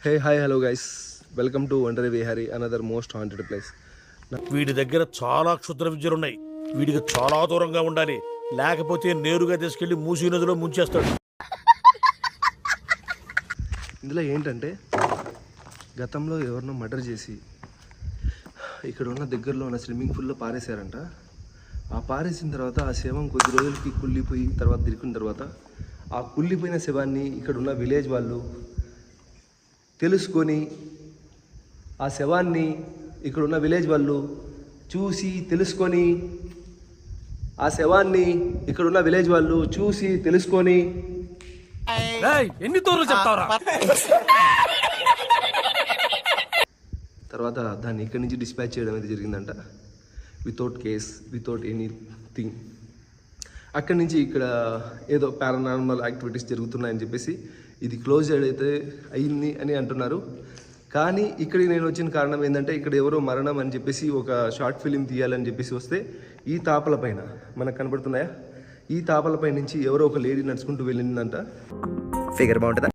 Hey hi hello guys, welcome to wonder Vihari, another most haunted place. వీడి దగ్గర చాలా క్షుద్ర విద్యలున్నాయి. వీడికి చాలా దూరంగా ఉండాలి, లేకపోతే నేరుగా తీసుకెళ్లి మూసీ నదిలో ముంచేస్తాడు. ఇందులో ఏంటంటే గతంలో ఎవరినో మర్డర్ చేసి ఇక్కడ ఉన్న దగ్గరలో ఉన్న స్విమ్మింగ్ పూల్లో పారేశారంట. ఆ పారేసిన తర్వాత ఆ శవం కొద్ది రోజులకి కుళ్ళిపోయి తర్వాత తిరిగిన తర్వాత ఆ కుళ్ళిపోయిన శవాన్ని ఇక్కడ ఉన్న విలేజ్ వాళ్ళు తెలుసుకొని ఆ శవాన్ని ఇక్కడున్న విలేజ్ వాళ్ళు చూసి తెలుసుకొని ఆ శవాన్ని ఇక్కడున్న విలేజ్ వాళ్ళు చూసి తెలుసుకొని ఎన్ని తోర్లు చెప్తారా తర్వాత దాన్ని ఇక్కడి నుంచి డిస్పాచ్ చేయడం అనేది జరిగిందంట. Without case, without anything. అక్కడి నుంచి ఇక్కడ ఏదో పారానార్మల్ యాక్టివిటీస్ జరుగుతున్నాయని చెప్పేసి ఇది క్లోజ్ అయితే అయింది అని అంటున్నారు. కానీ ఇక్కడికి నేను వచ్చిన కారణం ఏంటంటే ఇక్కడ ఎవరో మరణం అని చెప్పేసి ఒక షార్ట్ ఫిలిం తీయాలని చెప్పేసి వస్తే ఈ తాపల పైన మనకు కనబడుతున్నాయా, ఈ తాపలపై నుంచి ఎవరో ఒక లేడీ నడుచుకుంటూ వెళ్ళిందంట. ఫిగర్ బాగుంటుందా?